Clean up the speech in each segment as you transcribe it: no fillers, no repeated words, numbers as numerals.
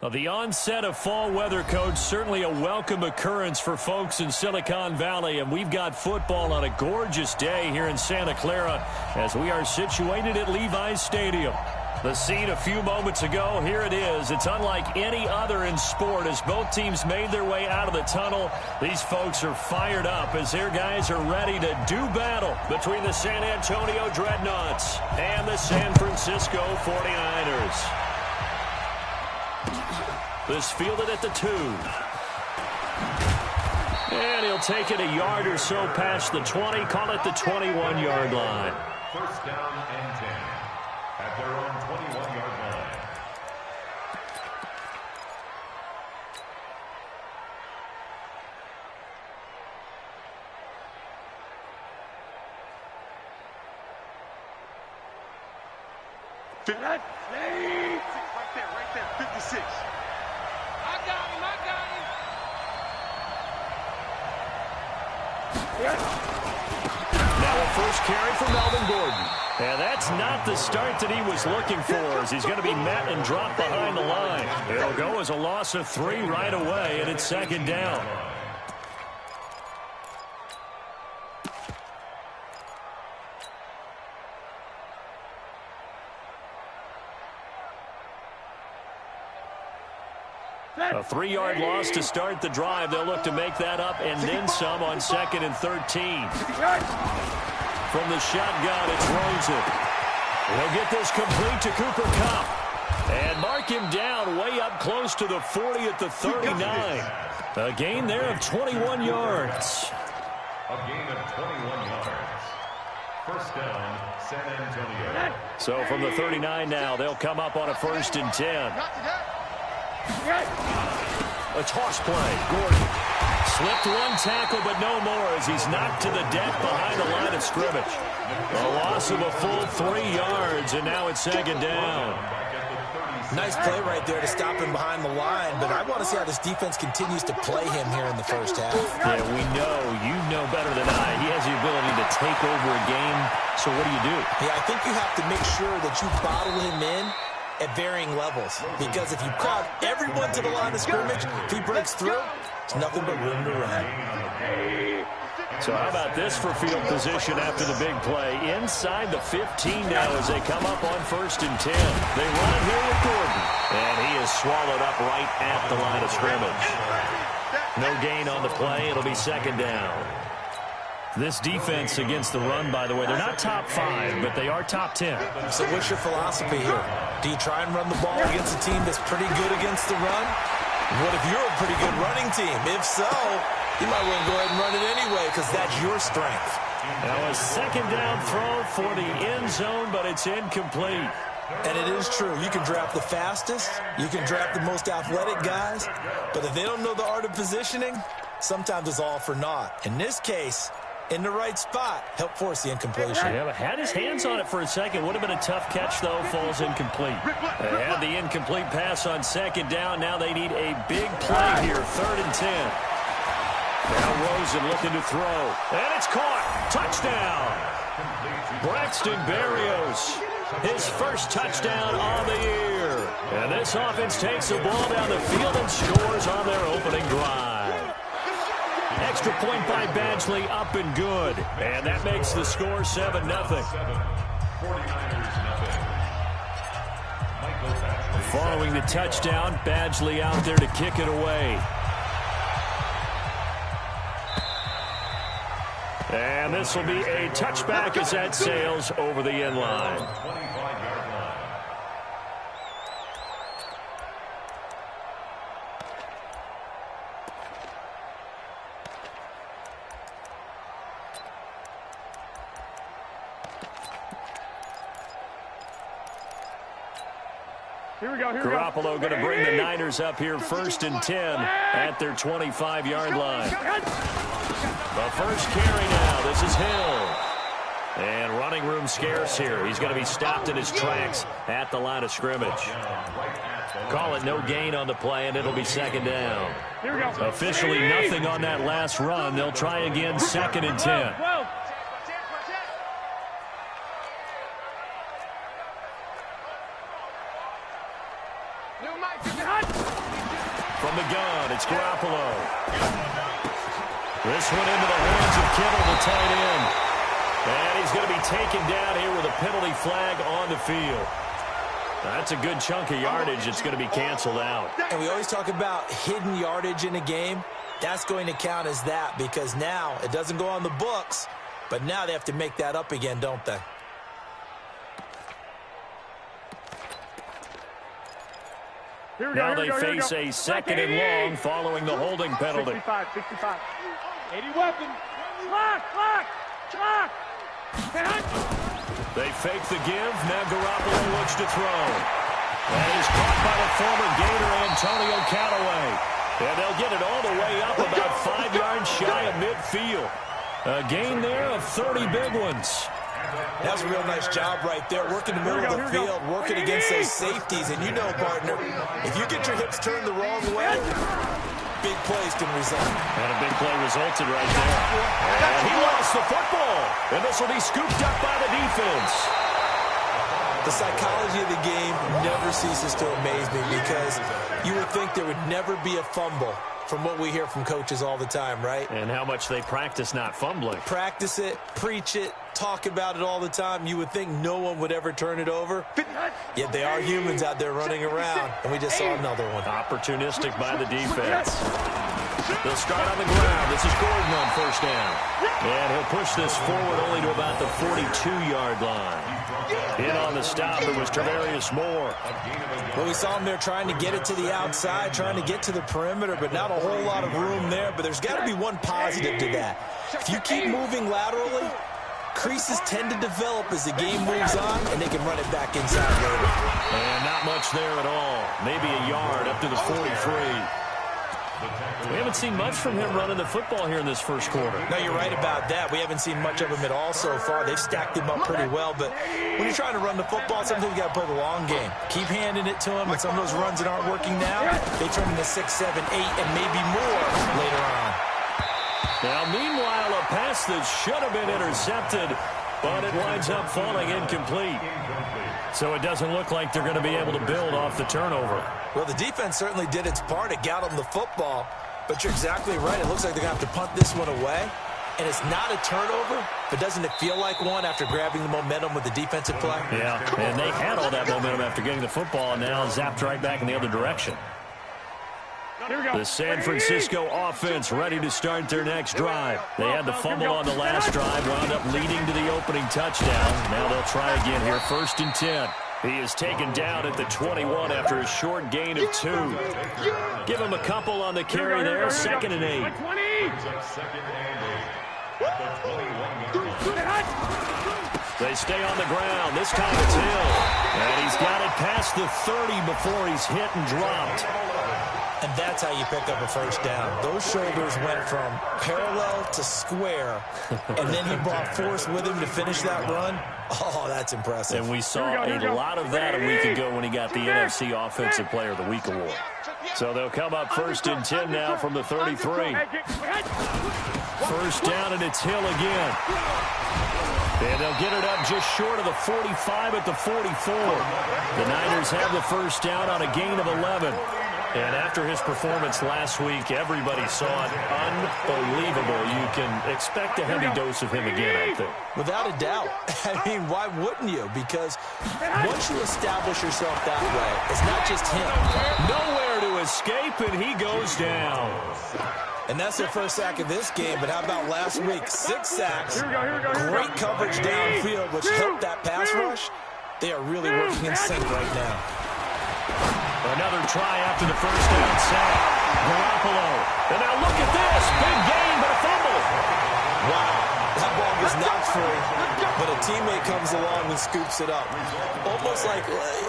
Well, the onset of fall weather, Coach, certainly a welcome occurrence for folks in Silicon Valley, and we've got football on a gorgeous day here in Santa Clara as we are situated at Levi's Stadium. The scene a few moments ago, here it is. It's unlike any other in sport as both teams made their way out of the tunnel. These folks are fired up as their guys are ready to do battle between the San Antonio Dreadnoughts and the San Francisco 49ers. This fielded at the 2. And he'll take it a yard or so past the 20, call it the 21-yard line. First down and 10 at their own 21-yard line. Right there, 56. I got him. Now a first carry for Melvin Gordon. And that's not the start that he was looking for as he's going to be met and dropped behind the line. It'll go as a loss of 3 right away, and it's second down. A 3-yard loss to start the drive. They'll look to make that up and then some on 2nd and 13. From the shotgun, it's Rosen. He'll get this complete to Cooper Kupp. And mark him down way up close to the 40 at the 39. A gain there of 21 yards. A gain of 21 yards. First down, San Antonio. So from the 39 now, they'll come up on a 1st and 10. A toss play. Gordon slipped one tackle, but no more as he's knocked to the deck behind the line of scrimmage. A loss of a full 3 yards, and now it's second down. Nice play right there to stop him behind the line, but I want to see how this defense continues to play him here in the first half. Yeah, we know. You know better than I. He has the ability to take over a game, so what do? Yeah, I think you have to make sure that you bottle him in at varying levels, because if you crowd everyone to the line of scrimmage, if he breaks through, it's nothing but room to run. So how about this for field position after the big play? Inside the 15 now as they come up on 1st and 10. They run it here with Gordon, and he is swallowed up right at the line of scrimmage. No gain on the play. It'll be second down. This defense against the run, by the way, they're not top 5, but they are top 10. So what's your philosophy here? Do you try and run the ball against a team that's pretty good against the run? What if you're a pretty good running team? If so, you might want to go ahead and run it anyway because that's your strength. Now a second down throw for the end zone, but it's incomplete. And it is true. You can draft the fastest. You can draft the most athletic guys. But if they don't know the art of positioning, sometimes it's all for naught. In this case, in the right spot, help force the incompletion. Yeah, but had his hands on it for a second. Would have been a tough catch, though. Falls incomplete. They had the incomplete pass on second down. Now they need a big play here. 3rd and 10. Now Rosen looking to throw. And it's caught. Touchdown. Braxton Berrios. His first touchdown on the year. And this offense takes the ball down the field and scores on their opening drive. Extra point by Badgley, up and good. And that makes the score 7-0. 49ers nothing. Following the touchdown, Badgley out there to kick it away. And this will be a touchback as that sails over the end line. 25-yard line. Garoppolo going to bring the Niners up here 1st and 10 at their 25-yard line. The first carry now. This is Hill. And running room scarce here. He's going to be stopped in his tracks at the line of scrimmage. Call it no gain on the play, and it'll be second down. Officially nothing on that last run. They'll try again 2nd and 10. From the gun, it's Garoppolo. This one into the hands of Kittle, the tight end. And he's going to be taken down here with a penalty flag on the field. That's a good chunk of yardage. It's going to be canceled out. And we always talk about hidden yardage in a game. That's going to count as that because now it doesn't go on the books, but now they have to make that up again, don't they? Now they face a second and long following the holding penalty. 65. 80 weapons. Clock. They fake the give. Now Garoppolo looks to throw. And he's caught by the former Gator Antonio Callaway. And they'll get it all the way up about 5 yards shy of midfield. A gain there of 30 big ones. That's a real nice job right there, working the middle of the field, working against those safeties. And you know, partner, if you get your hips turned the wrong way, big plays can result. And a big play resulted right there. And he lost the football. And this will be scooped up by the defense. The psychology of the game never ceases to amaze me because you would think there would never be a fumble from what we hear from coaches all the time, right? And how much they practice not fumbling. Practice it, preach it, talk about it all the time. You would think no one would ever turn it over. Yet they are humans out there running around, and we just saw another one. Opportunistic by the defense. They'll start on the ground. This is Gordon on first down. And he'll push this forward only to about the 42-yard line. In on the stop, it was Travarius Moore. Well, we saw him there trying to get it to the outside, trying to get to the perimeter, but not a whole lot of room there. But there's got to be one positive to that. If you keep moving laterally, creases tend to develop as the game moves on, and they can run it back inside later. And not much there at all. Maybe a yard up to the 43. We haven't seen much from him running the football here in this first quarter. No, you're right about that. We haven't seen much of him at all so far. They've stacked him up pretty well, but when you're trying to run the football, sometimes you got to play the long game. Keep handing it to him, and some of those runs that aren't working now, they turn into 6, 7, 8, and maybe more later on. Now, meanwhile, a pass that should have been intercepted, but it winds up falling incomplete. So it doesn't look like they're going to be able to build off the turnover. Well, the defense certainly did its part. It got them the football. But you're exactly right. It looks like they're going to have to punt this one away. And it's not a turnover, but doesn't it feel like one after grabbing the momentum with the defensive play? Yeah, and they had all that momentum after getting the football, and now zapped right back in the other direction. The San Francisco offense ready to start their next drive. They had the fumble on the last drive, wound up leading to the opening touchdown. Now they'll try again here, 1st and 10. He is taken down at the 21 after a short gain of 2. Give him a couple on the carry there, 2nd and 8. They stay on the ground. This time it's Hill. And he's got it past the 30 before he's hit and dropped. And that's how you pick up a first down. Those shoulders went from parallel to square, and then he brought force with him to finish that run. Oh, that's impressive. And we saw a lot of that a week ago when he got the NFC Offensive Player of the Week award. So they'll come up 1st and 10 now from the 33. First down, and it's Hill again. And they'll get it up just short of the 45 at the 44. The Niners have the first down on a gain of 11. And after his performance last week, everybody saw it unbelievable. You can expect a heavy dose of him again, I think. Without a doubt. I mean, why wouldn't you? Because once you establish yourself that way, it's not just him. Nowhere to escape, and he goes down. And that's their first sack of this game, but how about last week? 6 sacks, great coverage downfield, which helped that pass rush. They are really working in sync right now. Another try after the first down sack. Garoppolo. And now look at this. Big gain, but a fumble. Wow. That ball was not free, but a teammate comes along and scoops it up.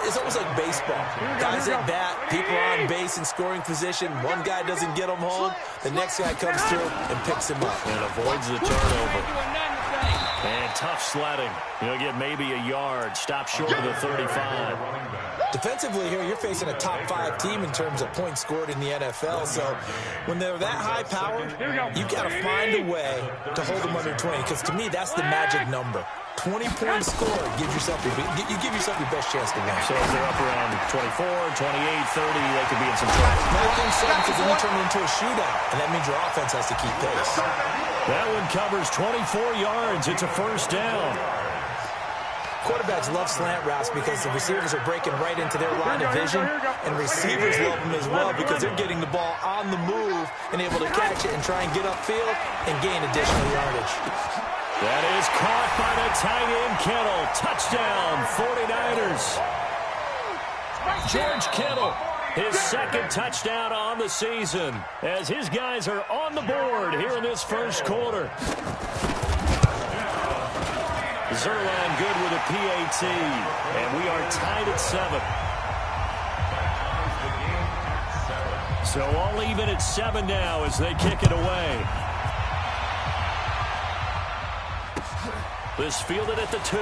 It's almost like baseball. Guys at bat, people are on base in scoring position. One guy doesn't get him home. The next guy comes through and picks him up. And avoids the turnover. And tough sledding. He'll get maybe a yard. Stop short of the 35. Defensively here, you're facing a top 5 team in terms of points scored in the NFL. So when they're that high-powered, you've got to find a way to hold them under 20. Because to me, that's the magic number. 20-point score gives yourself you give yourself your best chance to win. So if they're up around 24, 28, 30, they could be in some trouble. Not being certain because then you turn it into a shootout, and that means your offense has to keep pace. That one covers 24 yards. It's a first down. Quarterbacks love slant routes because the receivers are breaking right into their line of vision, and receivers love them as well because they're getting the ball on the move and able to catch it and try and get upfield and gain additional yardage. That is caught by the tight end, Kittle. Touchdown, 49ers. George Kittle, his second touchdown on the season as his guys are on the board here in this first quarter. Zerline good with a PAT, and we are tied at 7. So all even at 7 now as they kick it away. This fielded at the 2.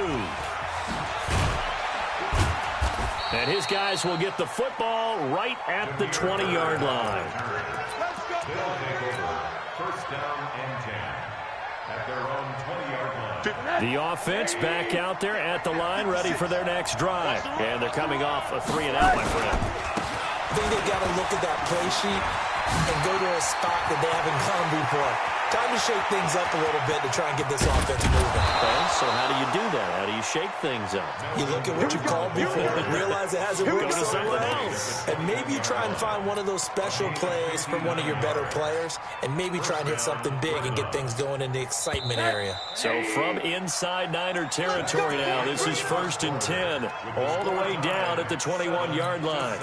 And his guys will get the football right at the 20-yard line. First down and 10 at their own 20-yard line. The offense back out there at the line, ready for their next drive. And they're coming off a 3-and-out, my friend. I think they've got to look at that play sheet and go to a spot that they haven't gone before. Time to shake things up a little bit to try and get this offense moving. Okay, so how do you do that? How do you shake things up? You look at what you called before and realize it hasn't worked Go to somewhere something else. And maybe you try and find one of those special plays from one of your better players and maybe try and hit something big and get things going in the excitement area. So from inside Niner territory now, this is 1st and 10, all the way down at the 21-yard line.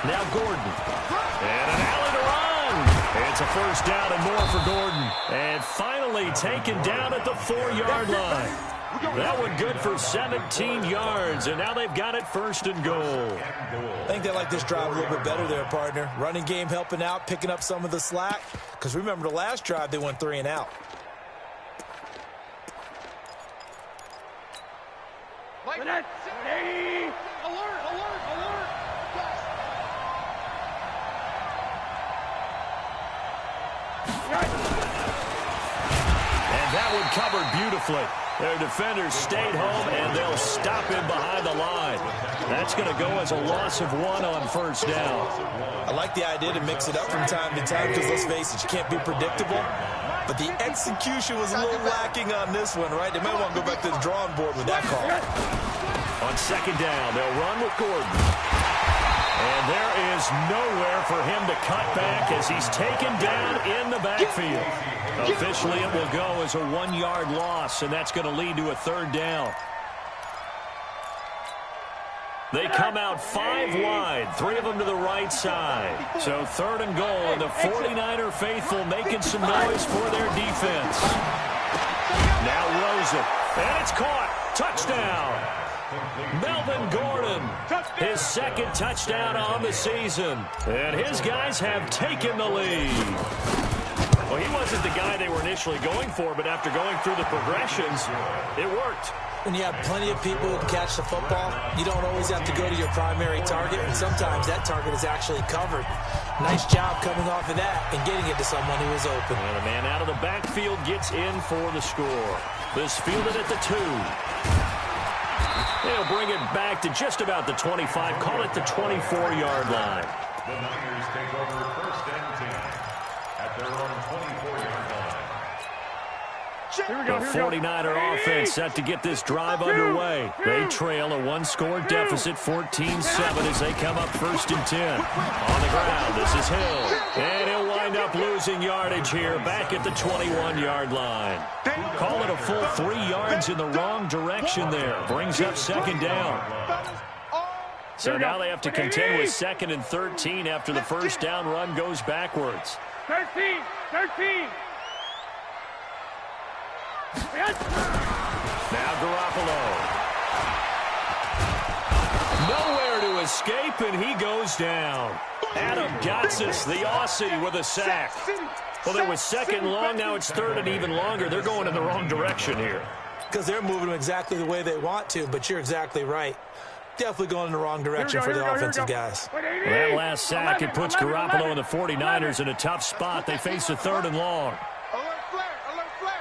Now Gordon. And an alley to run. It's a first down and more for Gordon. And finally taken down at the 4-yard line. That one good for 17 yards, and now they've got it 1st and goal. I think they like this drive a little bit better there, partner. Running game helping out, picking up some of the slack. Because remember the last drive, they went 3-and-out. Alert, alert, alert. And that one covered beautifully. Their defenders stayed home, and they'll stop him behind the line. That's going to go as a loss of 1 on 1st down. I like the idea to mix it up from time to time because, let's face it, you can't be predictable. But the execution was a little lacking on this one, right? They might want to go back to the drawing board with that call. On 2nd down, they'll run with Gordon. And there is nowhere for him to cut back as he's taken down in the backfield. Officially, it will go as a 1-yard loss, and that's going to lead to a 3rd down. They come out 5 wide, 3 of them to the right side. So 3rd and goal, and the 49er faithful making some noise for their defense. Now Rosen, and it's caught. Touchdown. Melvin Gordon, his 2nd touchdown on the season. And his guys have taken the lead. Well, he wasn't the guy they were initially going for, but after going through the progressions, it worked. When you have plenty of people who can catch the football, you don't always have to go to your primary target, and sometimes that target is actually covered. Nice job coming off of that and getting it to someone who is open. And a man out of the backfield gets in for the score. This fielded at the 2. They'll bring it back to just about the 25, call it the 24-yard line. The Niners take over 1st and 10 at their own 24-yard line. The 49er offense set to get this drive underway. They trail a 1-score deficit, 14-7, as they come up 1st and 10. On the ground, this is Hill. And he'll wind up losing yardage here back at the 21-yard line. Call it a full 3 yards in the wrong direction there. Brings up 2nd down. So now they have to contend with 2nd and 13 after the 1st down run goes backwards. 13. Now Garoppolo. Nowhere to escape, and he goes down. Adam Gotsis, the Aussie, with a sack. Well, there was second and long. Now it's third and even longer. They're going in the wrong direction here. Because they're moving them exactly the way they want to, but you're exactly right. Definitely going in the wrong direction for the offensive guys. Well, that last sack, it puts Garoppolo and the 49ers in a tough spot. They face a third and long.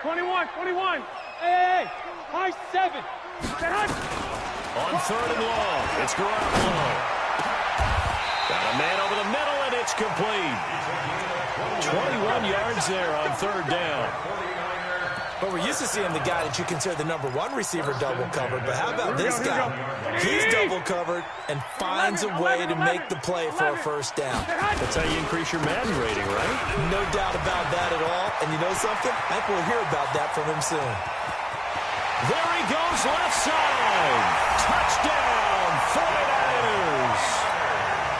21. Hey, high 7. On third and long, it's Garoppolo. Got a man over the middle, and it's complete. 21 yards there on third down. But we're used to seeing the guy that you consider the #1 receiver double covered. But how about this guy? He's double covered and finds a way to make the play for a first down. That's how you increase your Madden rating, right? No doubt about that at all. And you know something? I think we'll hear about that from him soon. There he goes, left side. Touchdown, 49ers.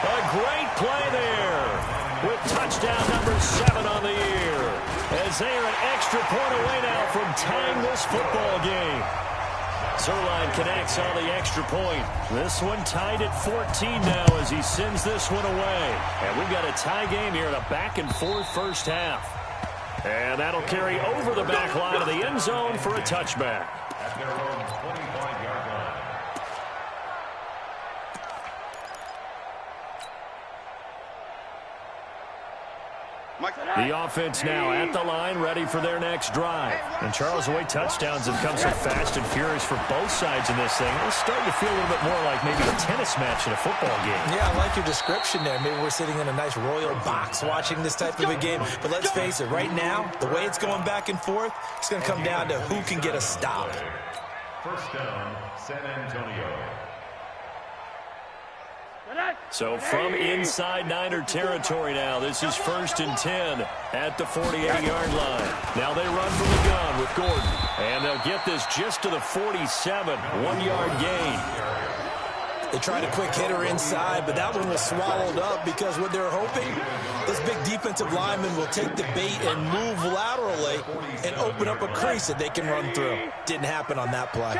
A great play there with touchdown number 7 on the year. As they are an extra point away now from tying this football game. Zerline connects on the extra point. This one tied at 14 now as he sends this one away. And we've got a tie game here in a back-and-forth first half. And that'll carry over the back line of the end zone for a touchback. At their own 25-yard line. The offense now at the line, ready for their next drive. And Charles, the way touchdowns have come so fast and furious for both sides in this thing, it's starting to feel a little bit more like maybe a tennis match in a football game. Yeah, I like your description there. Maybe we're sitting in a nice royal box watching this type of a game. But let's face it, right now, the way it's going back and forth, it's going to come down to who can get a stop. First down, San Antonio. So from inside Niner territory now, this is 1st and 10 at the 48-yard line. Now they run from the gun with Gordon. And they'll get this just to the 47, 1-yard gain. They tried a quick hitter inside, but that one was swallowed up because what they're hoping, this big defensive lineman will take the bait and move laterally and open up a crease that they can run through. Didn't happen on that play.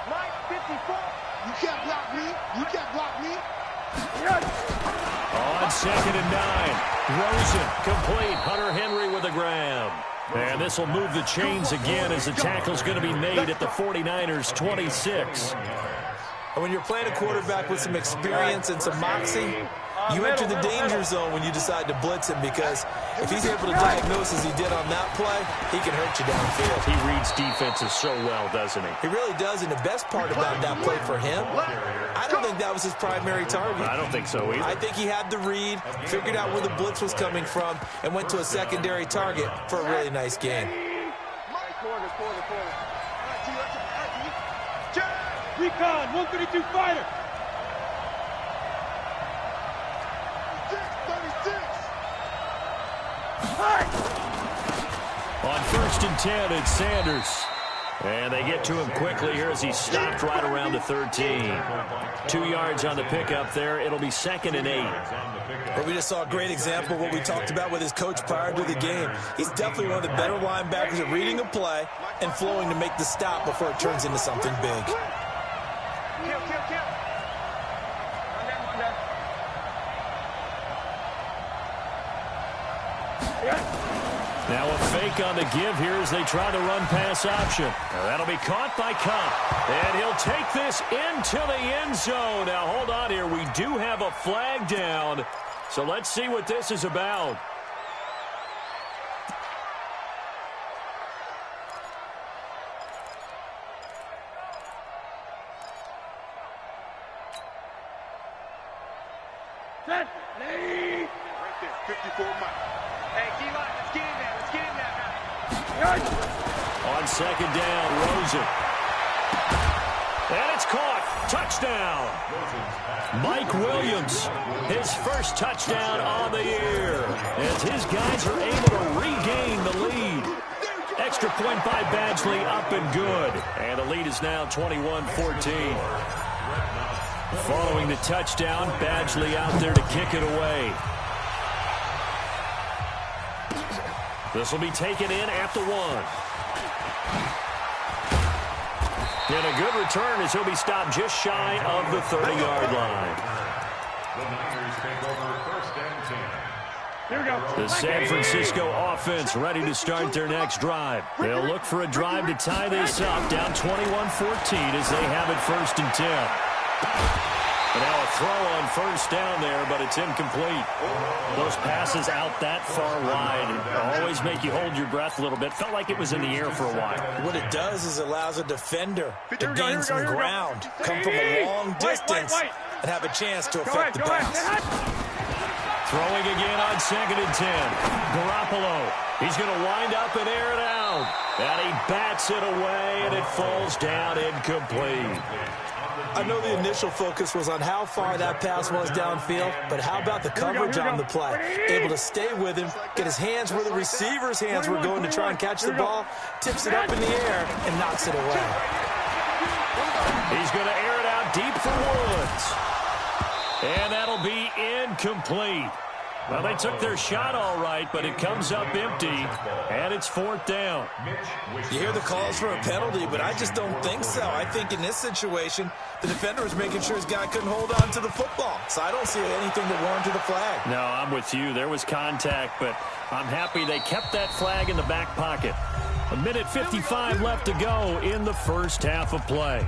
Mike 54. You can't block me. You can't block me. On 2nd and 9, Rosen complete. Hunter Henry with a grab. And this will move the chains again as the tackle's going to be made at the 49ers' 26. And when you're playing a quarterback with some experience and some moxie, you enter the danger zone when you decide to blitz him, because if he's able to diagnose as he did on that play, he can hurt you downfield. He reads defenses so well, doesn't he? He really does, and the best part about that play for him, I don't think that was his primary target. I don't think so either. I think he had the read, figured out where the blitz was coming from, and went to a secondary target for a really nice gain. Corner. Recon, 132 fighter. 36. On 1st and 10, it's Sanders. And they get to him quickly here as he stopped right around the 13. 2 yards on the pickup there. It'll be 2nd and 8. But we just saw a great example of what we talked about with his coach prior to the game. He's definitely one of the better linebackers at reading a play and flowing to make the stop before it turns into something big. Now a fake on the give here as they try the run-pass option. Now that'll be caught by Cup. And he'll take this into the end zone. Now hold on here. We do have a flag down. So let's see what this is about. Set. Lead. Right there. 54 Mike. Hey, D-line, let's get in there. Let's get in there now. On 2nd down, Rosen. And it's caught. Touchdown. Mike Williams, his first touchdown on the year. As his guys are able to regain the lead. Extra point by Badgley, up and good. And the lead is now 21-14. Following the touchdown, Badgley out there to kick it away. This will be taken in at the 1. And a good return as he'll be stopped just shy of the 30-yard line. The Niners take over 1st and 10. Here we go. The San Francisco offense ready to start their next drive. They'll look for a drive to tie this up, down 21-14 as they have it 1st and 10. And now a throw on 1st down there, but it's incomplete. Those passes out that far wide always make you hold your breath a little bit. Felt like it was in the air for a while. What it does is allows a defender to gain some ground, come from a long distance, and have a chance to affect the pass. Throwing again on 2nd and 10. Garoppolo. He's going to wind up and air it out. And he bats it away, and it falls down incomplete. I know the initial focus was on how far that pass was downfield, but how about the coverage on the play? Able to stay with him, get his hands where the receiver's hands were going to try and catch the ball, tips it up in the air, and knocks it away. He's going to air it out deep for Woods. And that'll be incomplete. Well, they took their shot all right, but it comes up empty, and it's 4th down. You hear the calls for a penalty, but I just don't think so. I think in this situation, the defender was making sure his guy couldn't hold on to the football. So I don't see anything that warranted a flag. No, I'm with you. There was contact, but I'm happy they kept that flag in the back pocket. 1:55 left to go in the first half of play.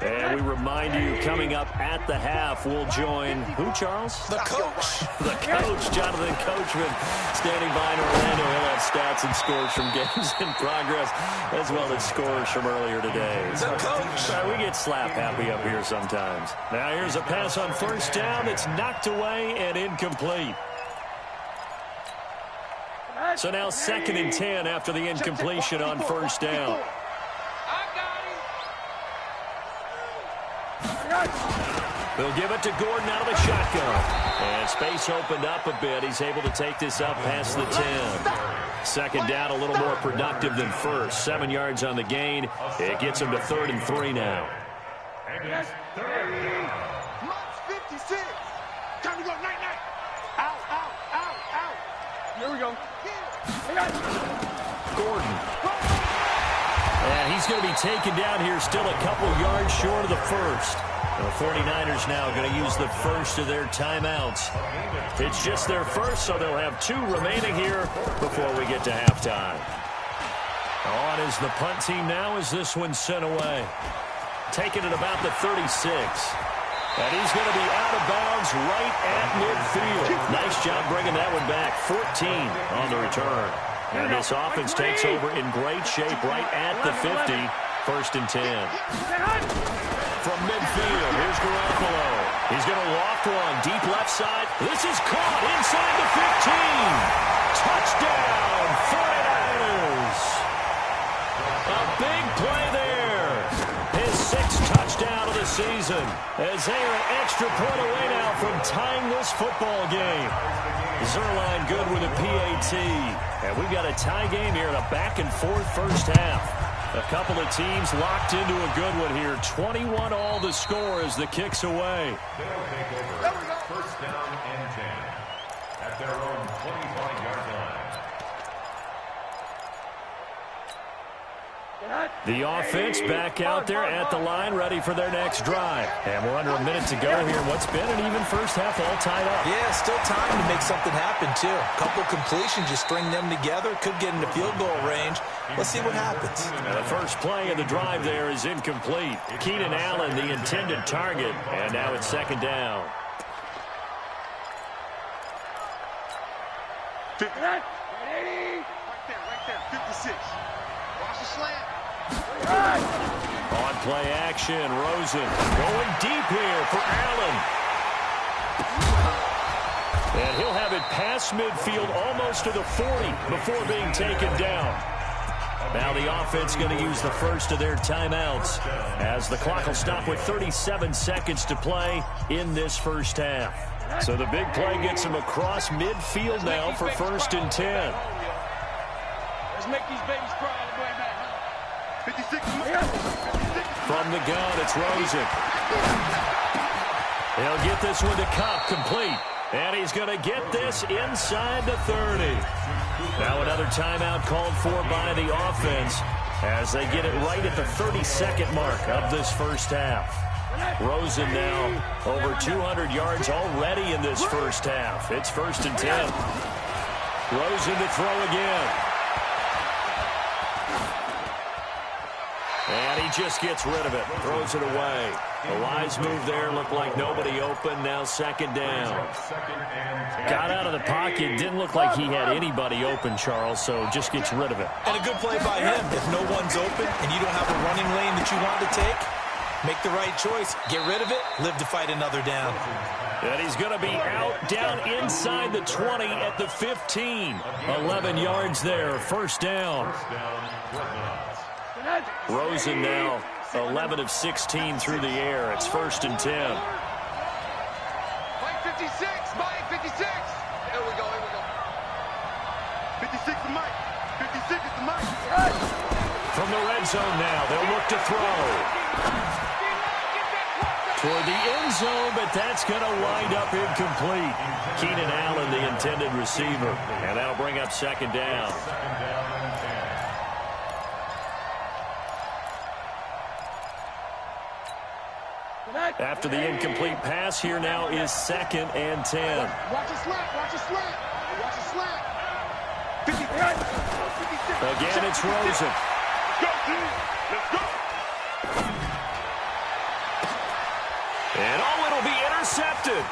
And we remind you, coming up at the half, we'll join who, Charles? The coach. The coach, Jonathan Coachman, standing by in Orlando. He'll have stats and scores from games in progress, as well as scores from earlier today. The coach. We get slap happy up here sometimes. Now here's a pass on 1st down that's knocked away and incomplete. So now 2nd and 10 after the incompletion on 1st down. They'll give it to Gordon out of the shotgun. And space opened up a bit. He's able to take this up past the 10. 2nd down, a little more productive than 1st. 7 yards on the gain. It gets him to 3rd and 3 now. Yes. 56. Time to go. Night. Out. Here we go. Gordon. And he's going to be taken down here, still a couple yards short of the 1st. The 49ers now going to use the 1st of their timeouts. It's just their 1st, so they'll have 2 remaining here before we get to halftime. On is the punt team now as this one's sent away. Taking it about the 36. And he's going to be out of bounds right at midfield. Nice job bringing that one back. 14 on the return. And this offense takes over in great shape right at the 50. 1st and 10. From midfield, here's Garoppolo. He's going to loft one deep left side. This is caught inside the 15. Touchdown, 49ers. A big play there. His 6th touchdown of the season. As they are an extra point away now from tying this football game. Zerline good with a PAT. And we've got a tie game here in a back-and-forth first half. A couple of teams locked into a good one here. 21 all the score as the kick's away. They'll take over 1st down and 10 at their own 25-yard line. The offense back out there at the line, ready for their next drive. And we're under a minute to go here. What's been an even first half all tied up. Yeah, still time to make something happen, too. A couple completions, you string them together, could get into field goal range. Let's see what happens. And the first play of the drive there is incomplete. Keenan Allen, the intended target, and now it's 2nd down. Right there, 56. Watch the slant. On play action, Rosen going deep here for Allen. And he'll have it past midfield almost to the 40 before being taken down. Now the offense going to use the 1st of their timeouts as the clock will stop with 37 seconds to play in this first half. So the big play gets him across midfield now for 1st and 10. Let's make these babies cry all the way back. 56. From the gun, it's Rosen. He'll get this one to Cup, complete. And he's going to get this inside the 30. Now another timeout called for by the offense as they get it right at the 32nd mark of this first half. Rosen now over 200 yards already in this first half. It's 1st and 10. Rosen to throw again. And he just gets rid of it, throws it away. A wise move there, looked like nobody open, now 2nd down. Got out of the pocket, didn't look like he had anybody open, Charles, so just gets rid of it. And a good play by him. If no one's open and you don't have a running lane that you want to take, make the right choice, get rid of it, live to fight another down. And he's going to be out down inside the 20 at the 15. 11 yards there, 1st down. Rosen now 11 of 16 through the air. It's 1st and 10. Mike 56, Mike 56. Here we go, here we go. 56 to Mike. 56 is to Mike. From the red zone now, they'll look to throw. Toward the end zone, but that's going to wind up incomplete. Keenan Allen, the intended receiver. And that'll bring up 2nd down. After the incomplete pass, here now is 2nd and 10. Watch a slant, watch a slant. Watch a slant. 56. Again, it's Rosen. Let's go, team. Let's go. And it'll be intercepted.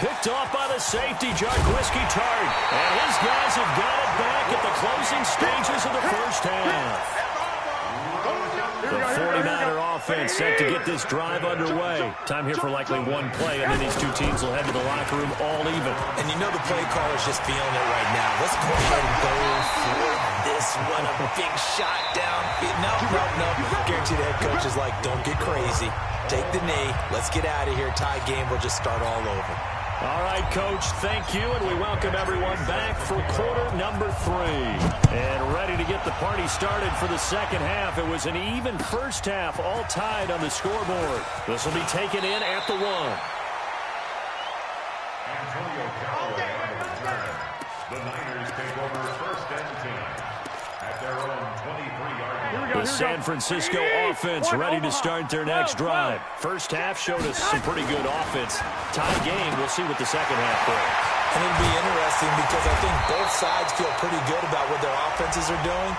Picked off by the safety, Jarkowski Tart. And his guys have got it back at the closing stages of the first half. The 49er offense set to get this drive underway. Time here for likely one play, and then these two teams will head to the locker room all even. And you know the play caller's just feeling it right now. Let's go ahead and go for this one. A big shot down. No. Guarantee the head coach is like, don't get crazy. Take the knee. Let's get out of here. Tie game. We'll just start all over. All right, Coach, thank you, and we welcome everyone back for quarter number 3. And ready to get the party started for the second half. It was an even first half, all tied on the scoreboard. This will be taken in at the 1. Antonio Callaway on the return. The Niners take over 1st and 10 at their own 23-yard line. The San Francisco offense ready to start their next drive. First half showed us some pretty good offense. Tie game, we'll see what the second half brings. And it'll be interesting because I think both sides feel pretty good about what their offenses are doing.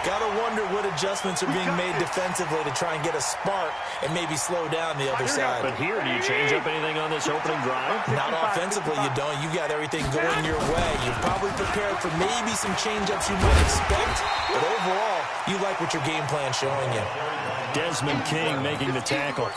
Got to wonder what adjustments are being made defensively to try and get a spark and maybe slow down the other side. But here, do you change up anything on this opening drive? Not offensively, you don't. You got everything going your way. You're probably prepared for maybe some change-ups you might expect, but overall, you like what your game plan's showing you. Desmond King making the tackle.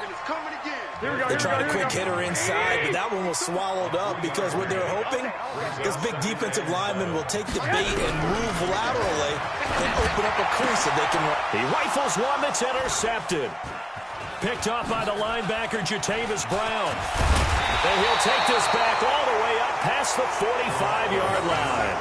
They tried a quick hitter inside, but that one was swallowed up because what they're hoping, this big defensive lineman will take the bait and move laterally and open up a crease so they can run. He rifles one that's intercepted. Picked off by the linebacker, Jatavis Brown. And he'll take this back all the way up past the 45-yard line.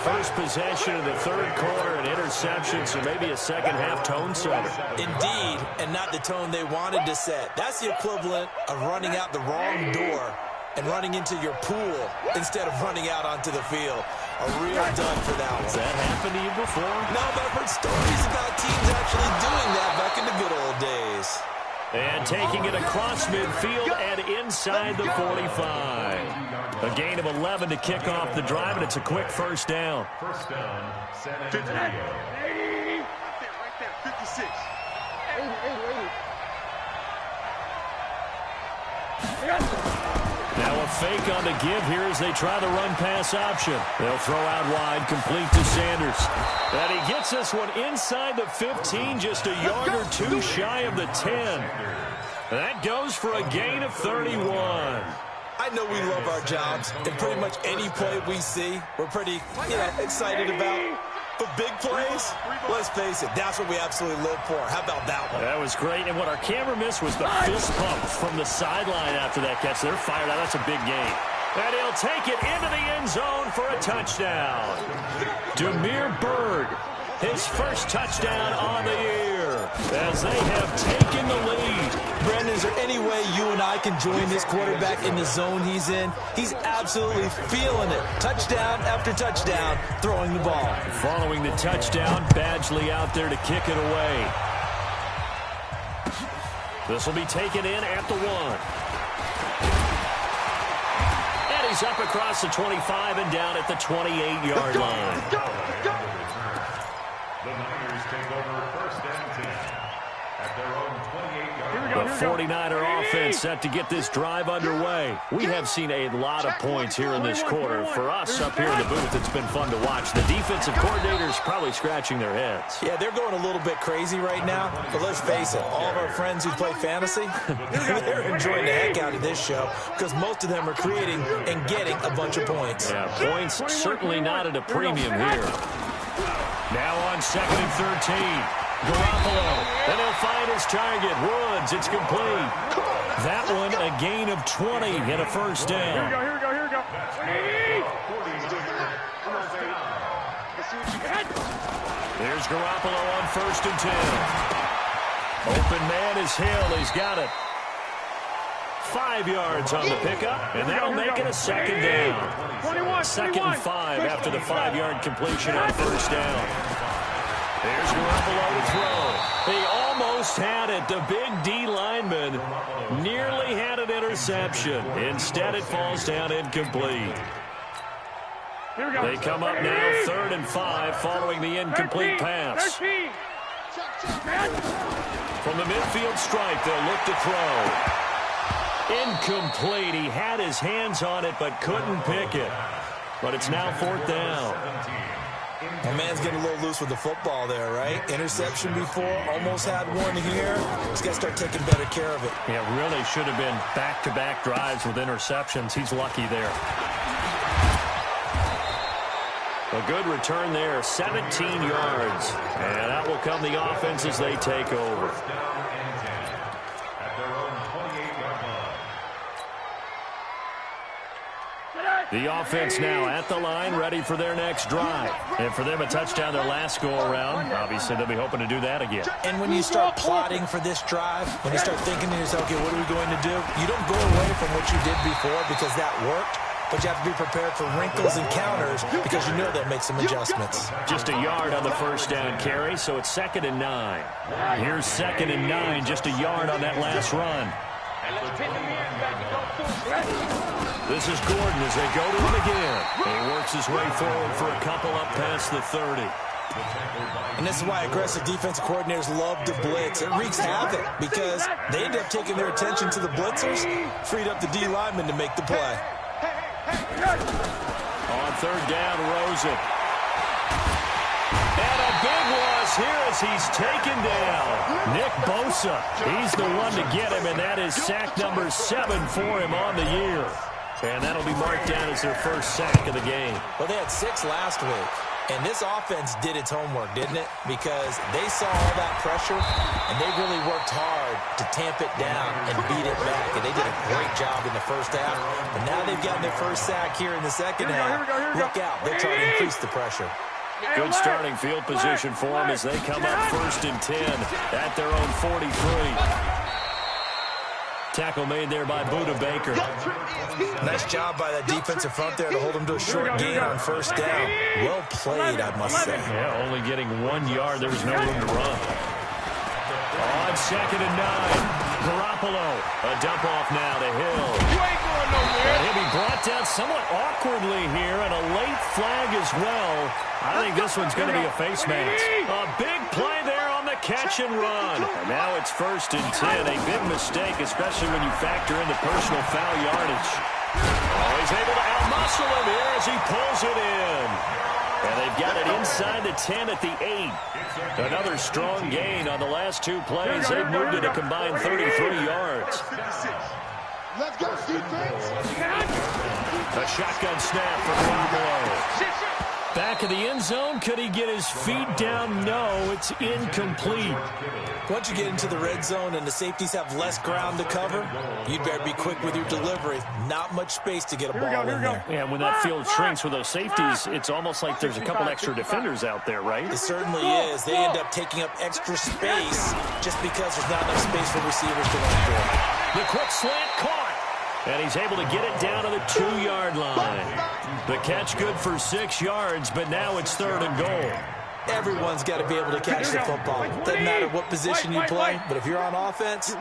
First possession of the third quarter, an interception, so maybe a second-half tone setter. Indeed, and not the tone they wanted to set. That's the equivalent of running out the wrong door and running into your pool instead of running out onto the field. A real dud for that one. Has that happened to you before? No, but I've heard stories about teams actually doing that back in the good old days. And taking it across midfield and inside the 45. A gain of 11 to kick off the drive, and it's a quick first down. First down, San Antonio. Right there, 56. 80. Now a fake on the give here as they try the run-pass option. They'll throw out wide, complete to Sanders. And he gets this one inside the 15, just a yard or two shy of the 10. That goes for a gain of 31. I know we love our jobs, and pretty much any play we see, we're pretty, excited about. But big plays, let's face it, that's what we absolutely live for. How about that one? That was great, and what our camera missed was the fist pump from the sideline after that catch. They're fired out. That's a big gain. And he'll take it into the end zone for a touchdown. Demir Bird, his first touchdown on the year. as they have taken the lead. Brendan, is there any way you and I can join this quarterback in the zone he's in? He's absolutely feeling it. Touchdown after touchdown, throwing the ball. Following the touchdown, Badgley out there to kick it away. This will be taken in at the 1. And he's up across the 25 and down at the 28-yard line. The Niners take over first and 10 at their own 28-yard line. The 49er offense set to get this drive underway. We have seen a lot of points here in this quarter. For us up here in the booth, it's been fun to watch. The defensive coordinators probably scratching their heads. Yeah, they're going a little bit crazy right now. But let's face it, all of our friends who play fantasy, they're enjoying the heck out of this show because most of them are creating and getting a bunch of points. Yeah, points certainly not at a premium here. Now on 2nd and 13. Garoppolo, and he'll find his target. Woods, it's complete. That one, a gain of 20 and a first down. Here we go. There's Garoppolo on 1st and 10. Open man is Hill. He's got it. 5 yards on the pickup, and that'll make it a 2nd down. 2nd and 5 after the 5-yard completion on 1st down. There's Garoppolo to throw. He almost had it. The big D lineman nearly had an interception. Instead, it falls down incomplete. They come up now 3rd and 5 following the incomplete pass. From the midfield stripe, they'll look to throw. Incomplete. He had his hands on it but couldn't pick it. But it's now 4th down. My man's getting a little loose with the football there, right? Interception before, almost had one here. He's got to start taking better care of it. Yeah, really should have been back-to-back drives with interceptions. He's lucky there. A good return there, 17 yards. And that will come the offense as they take over. The offense now at the line, ready for their next drive. And for them, a touchdown their last go-around. Obviously, they'll be hoping to do that again. And when you start plotting for this drive, when you start thinking to yourself, okay, what are we going to do? You don't go away from what you did before because that worked, but you have to be prepared for wrinkles and counters because you know they'll make some adjustments. Just a yard on the 1st down carry, so it's 2nd and 9. Here's 2nd and 9, just a yard on that last run. This is Gordon as they go to him again. He works his way forward for a couple up past the 30. And this is why aggressive defensive coordinators love to blitz. It wreaks havoc because they end up taking their attention to the blitzers, freed up the D lineman to make the play. On 3rd down, Rosen. And a big loss here as he's taken down. Nick Bosa, he's the one to get him, and that is sack number 7 for him on the year. And that'll be marked down as their first sack of the game. Well, they had 6 last week. And this offense did its homework, didn't it? Because they saw all that pressure, and they really worked hard to tamp it down and beat it back. And they did a great job in the first half. But now they've gotten their first sack here in the second half. Look out. They're trying to increase the pressure. Good starting field position for them as they come up 1st and 10 at their own 43. Tackle made there by Buda Baker. Nice job by that defensive front there to hold him to a short gain on 1st down. Well played, I must say. Yeah, only getting 1 yard. There was no room to run. On 2nd and 9, Garoppolo. A dump off now to Hill. And he'll be brought down somewhat awkwardly here, and a late flag as well. I think this one's going to be a face mask. A big play there on the catch and run. And now it's 1st and 10. A big mistake, especially when you factor in the personal foul yardage. Oh, he's able to outmuscle him here as he pulls it in. And they've got it inside the 10 at the 8. Another strong gain on the last 2 plays. They've moved it a combined 33 yards. Let's go, defense. A shotgun snap for Garoppolo. Back of the end zone. Could he get his feet down? No, it's incomplete. Once you get into the red zone and the safeties have less ground to cover, you better be quick with your delivery. Not much space to get a ball in there. Yeah, when that field shrinks with those safeties, it's almost like there's a couple extra defenders out there, right? It certainly is. They end up taking up extra space just because there's not enough space for receivers to run through. The quick slant caught. And he's able to get it down to the 2-yard line. The catch good for 6 yards, but now it's 3rd and goal. Everyone's got to be able to catch the football. Doesn't matter what position you play, but if you're on offense,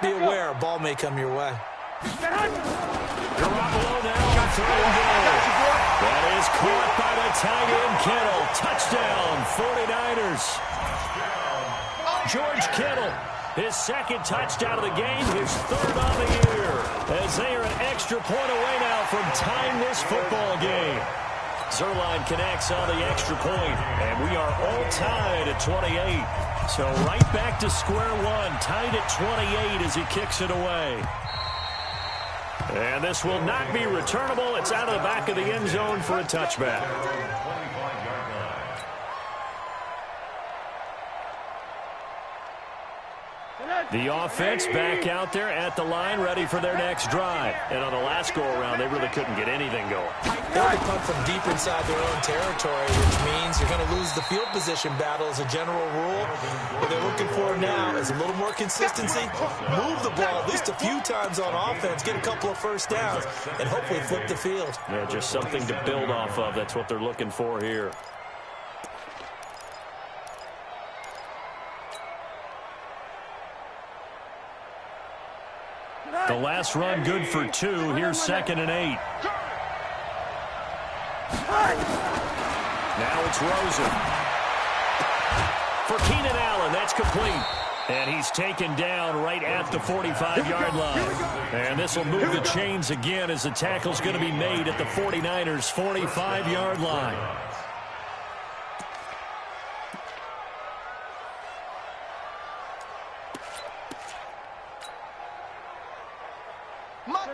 be aware a ball may come your way. Garoppolo now on 3rd and goal. That is caught by the tight end Kittle. Touchdown, 49ers. George Kittle, his 2nd touchdown of the game, his 3rd on the year. As they are an extra point away now from tying this football game. Zerline connects on the extra point, and we are all tied at 28. So right back to square one, tied at 28 as he kicks it away. And this will not be returnable. It's out of the back of the end zone for a touchback. The offense back out there at the line, ready for their next drive. And on the last go-around, they really couldn't get anything going. They'll be punt from deep inside their own territory, which means you're going to lose the field position battle as a general rule. What they're looking for now is a little more consistency, move the ball at least a few times on offense, get a couple of first downs, and hopefully flip the field. Yeah, just something to build off of. That's what they're looking for here. The last run good for 2. Here's 2nd and 8. Now it's Rosen. For Keenan Allen, that's complete. And he's taken down right at the 45-yard line. And this will move the chains again as the tackle's going to be made at the 49ers' 45-yard line.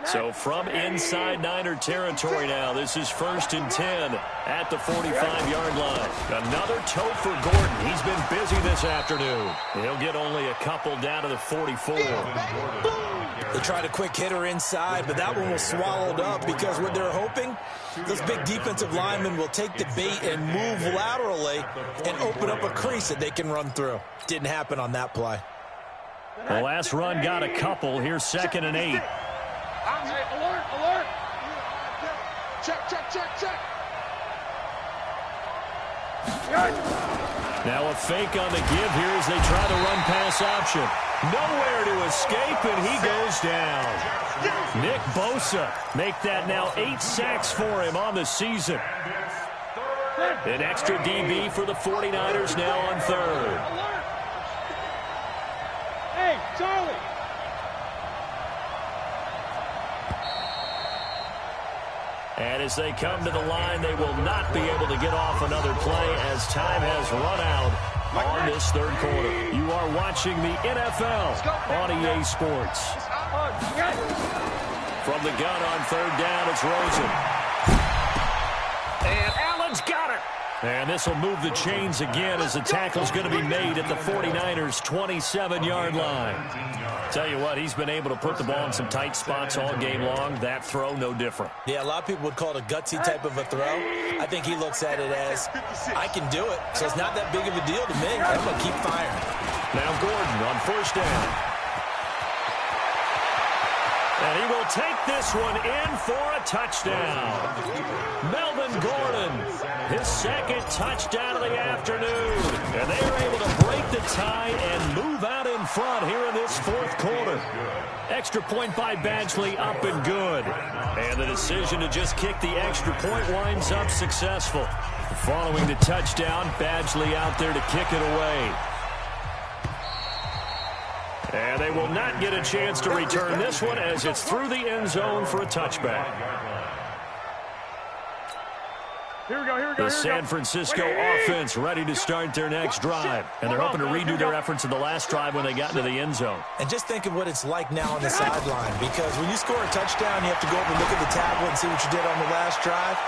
So from inside Niner territory now, this is 1st and 10 at the 45-yard line. Another toe for Gordon. He's been busy this afternoon. He'll get only a couple down to the 44. They tried a quick hitter inside, but that one was swallowed up because what they're hoping, those big defensive linemen will take the bait and move laterally and open up a crease that they can run through. Didn't happen on that play. The last run got a couple. Here's 2nd and 8. Alert, alert. Check. Now a fake on the give here as they try the run-pass option. Nowhere to escape, and he goes down. Nick Bosa make that now 8 sacks for him on the season. An extra DB for the 49ers now on 3rd. Hey, Charlie. And as they come to the line, they will not be able to get off another play as time has run out on this 3rd quarter. You are watching the NFL on EA Sports. From the gun on 3rd down, it's Rosen. And Allen's got it. And this will move the chains again as the tackle's going to be made at the 49ers' 27-yard line. Tell you what, he's been able to put the ball in some tight spots all game long. That throw, no different. Yeah, a lot of people would call it a gutsy type of a throw. I think he looks at it as, I can do it, so it's not that big of a deal to me. I'm going to keep firing. Now Gordon on 1st down. And he will take this one in for a touchdown. Melvin Gordon, his 2nd touchdown of the afternoon. And they are able to break the tie and move out in front here in this 4th quarter. Extra point by Badgley up and good. And the decision to just kick the extra point winds up successful. Following the touchdown, Badgley out there to kick it away. And they will not get a chance to return this one as it's through the end zone for a touchback. Here we go. The San Francisco offense ready to start their next drive. And they're hoping to redo their efforts in the last drive when they got into the end zone. And just think of what it's like now on the sideline, because when you score a touchdown, you have to go over and look at the tablet and see what you did on the last drive.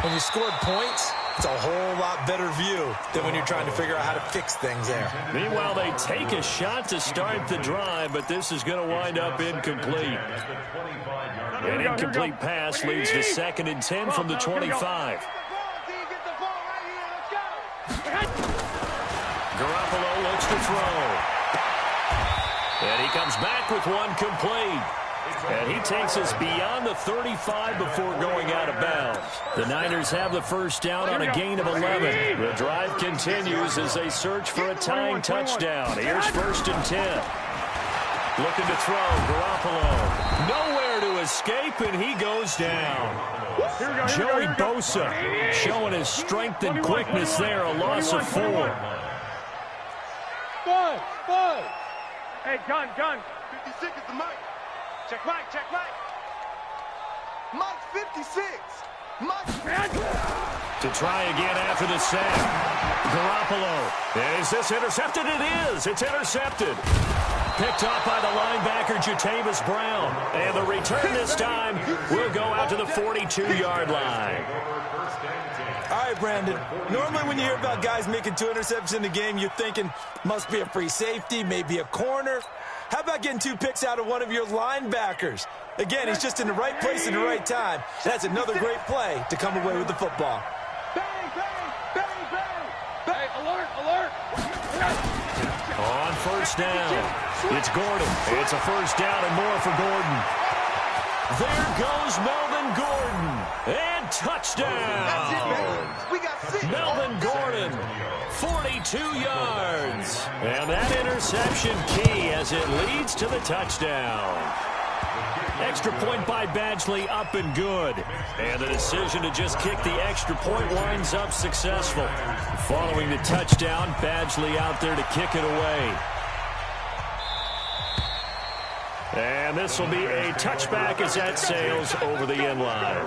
When you scored points, It's a whole lot better view than when you're trying to figure out how to fix things there. Meanwhile, they take a shot to start the drive, but this is going to wind up incomplete. An incomplete pass leads to 2nd and 10 from the 25. Garoppolo looks to throw. And he comes back with one complete. And he takes us beyond the 35 before going out of bounds. The Niners have the first down on a gain of 11. The drive continues as they search for a tying touchdown. Here's 1st and 10. Looking to throw, Garoppolo. Nowhere to escape, and he goes down. Joey Bosa showing his strength and quickness there, a loss of 4. Bud. Hey, gun. 56 is the mic. Check Mike. Mike 56. Mike. To try again after the sack. Garoppolo. And is this intercepted? It is. It's intercepted. Picked up by the linebacker, Jatavis Brown. And the return this time will go out to the 42-yard line. All right, Brandon. Normally when you hear about guys making 2 interceptions in the game, you're thinking must be a free safety, maybe a corner. How about getting 2 picks out of one of your linebackers? Again, he's just in the right place at the right time. That's another great play to come away with the football. Bang. Hey, alert. On first down, it's Gordon. It's a first down and more for Gordon. There goes Melvin Gordon. And touchdown. We got 6. Melvin Gordon, 42 yards. And that interception key as it leads to the touchdown. Extra point by Badgley up and good. And the decision to just kick the extra point winds up successful. Following the touchdown, Badgley out there to kick it away. And this will be a touchback as that sails over the end line.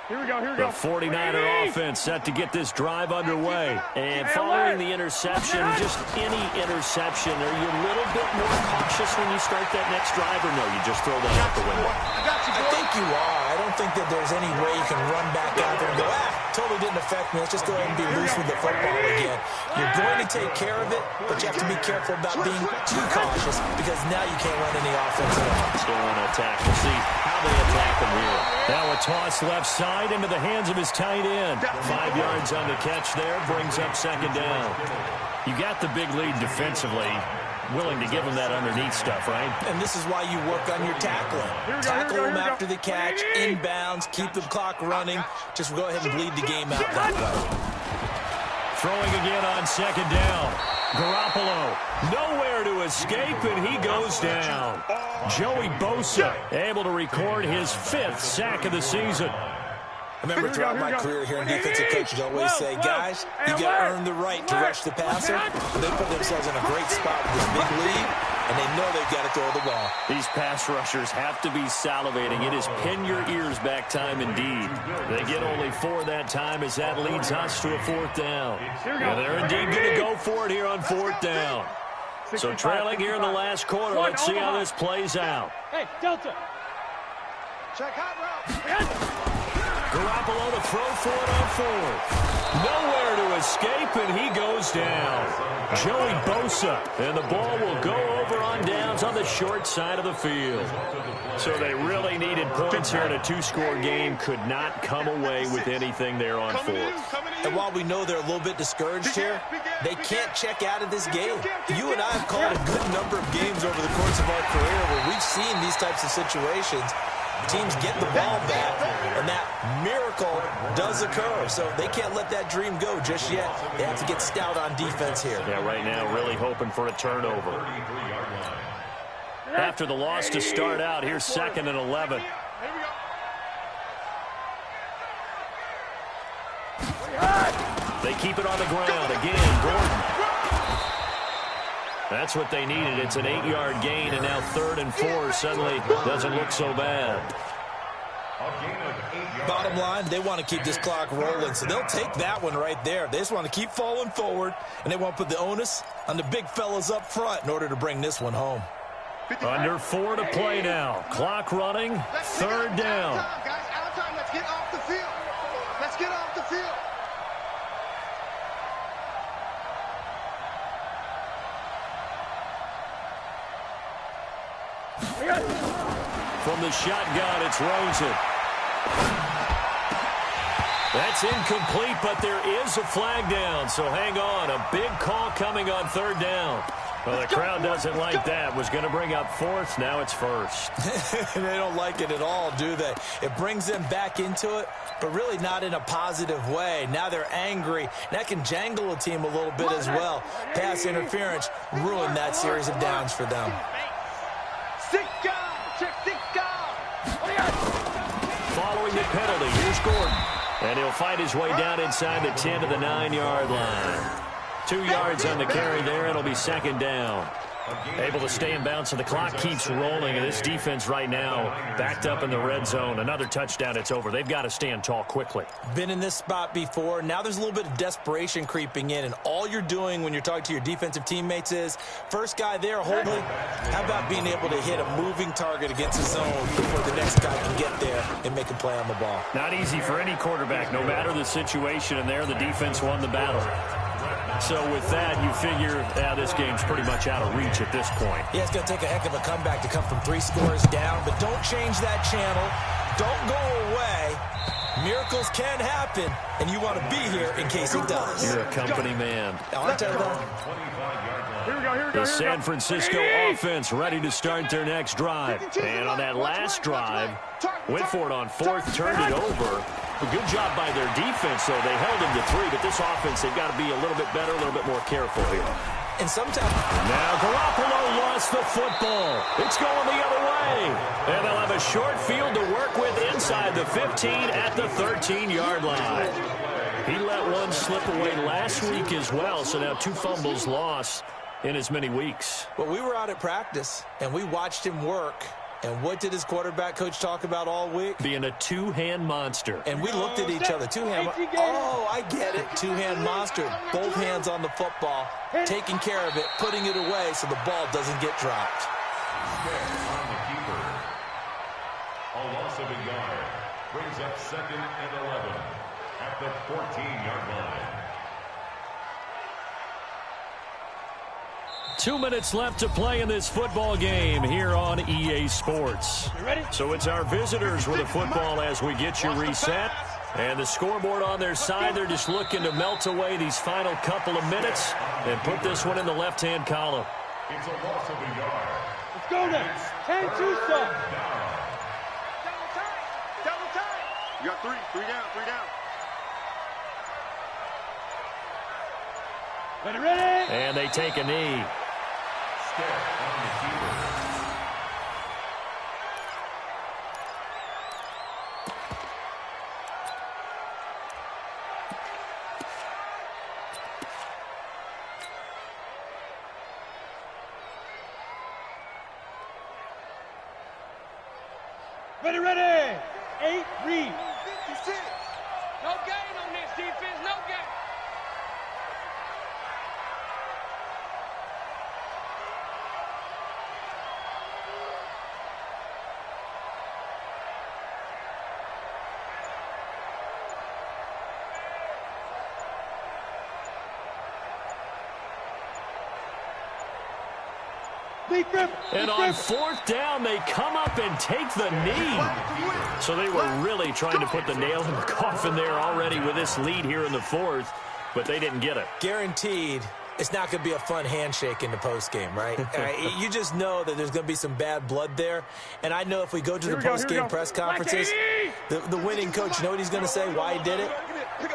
Here we go. The 49er offense set to get this drive underway. And following the interception, just any interception, are you a little bit more cautious when you start that next drive, or no, you just throw that out the window? I think you are. I don't think that there's any way you can run back out there and go, totally didn't affect me. Let's just go ahead and be loose with the football again. You're going to take care of it, but you have to be careful about being too cautious because now you can't run any offense at all. Still on attack. We'll see how they attack him here. Now a toss left side into the hands of his tight end. 5 yards on the catch there, brings up 2nd down. You got the big lead defensively. Willing to give him that underneath stuff, right? And this is why you work on your tackling. Tackle him after the catch, inbounds, keep the clock running. Just go ahead and bleed the game out that way. Throwing again on 2nd down. Garoppolo, nowhere to escape, and he goes down. Joey Bosa able to record his 5th sack of the season. I remember throughout my career here in defensive coaches always say, guys, you got to earn the right to rush the passer. They put themselves in a great spot with this big lead, and they know they've got to throw the ball. These pass rushers have to be salivating. It is pin your ears back time indeed. They get only 4 that time as that leads us to a 4th down. And they're indeed going to go for it here on 4th down. So trailing here in the last quarter. Let's see how this plays out. Hey, Delta. Check hot route. Garoppolo to throw for it on 4th. Nowhere to escape, and he goes down. Joey Bosa, and the ball will go over on downs on the short side of the field. So they really needed points here in a 2-score game. Could not come away with anything there on 4th. And while we know they're a little bit discouraged here, they can't check out of this game. You and I have called a good number of games over the course of our career where we've seen these types of situations. Teams get the ball back, and that miracle does occur. So they can't let that dream go just yet. They have to get stout on defense here. Yeah, right now really hoping for a turnover. After the loss to start out, here's 2nd and 11. They keep it on the ground. Again, Gordon. That's what they needed. It's an 8-yard gain, and now 3rd and 4 suddenly doesn't look so bad. Bottom line, they want to keep this clock rolling, so they'll take that one right there. They just want to keep falling forward, and they want to put the onus on the big fellas up front in order to bring this one home. Under 4 to play now. Clock running, 3rd down. From the shotgun, it's Rosen. That's incomplete, but there is a flag down, so hang on. A big call coming on third down. Well, the crowd doesn't like that. Was going to bring up fourth. Now it's first. They don't like it at all, do they? It brings them back into it, but really not in a positive way. Now they're angry. That can jangle a team a little bit as well. Pass interference ruined that series of downs for them. Following the penalty, here's Gordon. And he'll fight his way down inside the 10 to the 9-yard line. 2 yards on the carry there. It'll be second down. Able to stay in bounds, so the clock keeps rolling. And this defense right now backed up in the red zone. Another touchdown, it's over. They've got to stand tall quickly. Been in this spot before. Now there's a little bit of desperation creeping in. And all you're doing when you're talking to your defensive teammates is, first guy there, Holdley, how about being able to hit a moving target against the zone before the next guy can get there and make a play on the ball? Not easy for any quarterback, no matter the situation. And there, the defense won the battle. So with that, you figure this game's pretty much out of reach at this point. Yeah, it's going to take a heck of a comeback to come from 3 scores down, but don't change that channel. Don't go away. Miracles can happen, and you want to be here in case it does. You're a company man. Aren't I, though? The San Francisco offense ready to start their next drive. And on that last drive, went for it on fourth, turned it over. A good job by their defense, though. They held him to 3, but this offense, they've got to be a little bit better, a little bit more careful here. And sometimes... Now Garoppolo lost the football. It's going the other way. And they'll have a short field to work with inside the 15 at the 13-yard line. He let one slip away last week as well, so now 2 fumbles lost in as many weeks. Well, we were out at practice, and we watched him work. And what did his quarterback coach talk about all week? Being a two-hand monster. And we looked at each other. Oh, I get it. Two-hand monster. Both hands on the football, taking care of it, putting it away so the ball doesn't get dropped. On the keeper. A loss of a yard brings up 2nd and 11 at the 14-yard line. 2 minutes left to play in this football game here on EA Sports. So it's our visitors with the football as we get you reset. And the scoreboard on their side, they're just looking to melt away these final couple of minutes and put this one in the left-hand column. It's a loss of a yard. Let's go now. 10-2, son. Double time. You got 3 down. Ready. And they take a knee. Step on the keeper. Ready. 8 read. 56. No gain on this defense. No gain. And on fourth down, they come up and take the knee. So they were really trying to put the nail in the coffin there already with this lead here in the fourth, but they didn't get it. Guaranteed, it's not going to be a fun handshake in the postgame, right? You just know that there's going to be some bad blood there. And I know if we go to the postgame press conferences, the winning coach, you know what he's going to say, why he did it?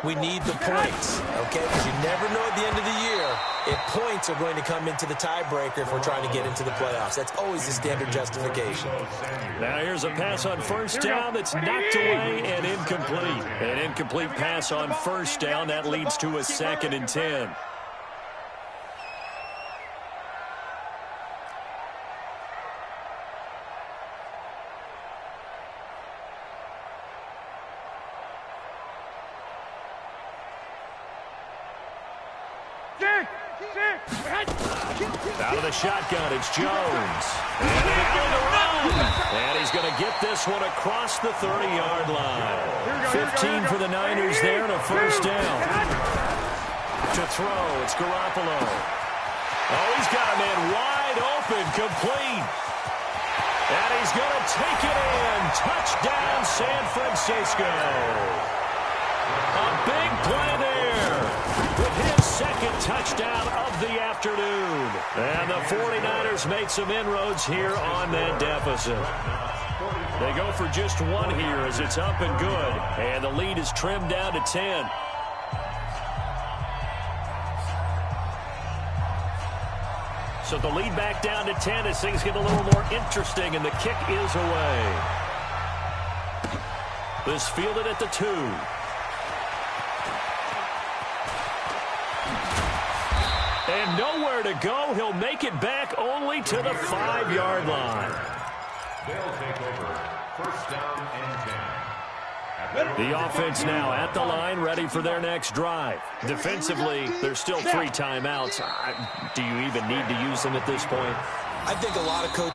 We need the points, okay? Because you never know at the end of the year if points are going to come into the tiebreaker if we're trying to get into the playoffs. That's always the standard justification. Now here's a pass on first down that's knocked away and incomplete. An incomplete pass on first down. That leads to a 2nd and 10. Out of the shotgun, it's Jones. And on the run. And he's going to get this one across the 30-yard line. 15 for the Niners there and a first down. To throw, it's Garoppolo. Oh, he's got a man wide open, complete. And he's going to take it in. Touchdown, San Francisco. A big play there with his second touchdown of the afternoon. And the 49ers make some inroads here on that deficit. They go for just one here as it's up and good. And the lead is trimmed down to 10. So the lead back down to 10 as things get a little more interesting, and the kick is away. This fielded at the 2. And nowhere to go. He'll make it back only to the 5-yard line. They'll take over. First down and 10. The offense now at the line, ready for their next drive. Defensively, there's still 3 timeouts. Do you even need to use them at this point? I think a lot of coaches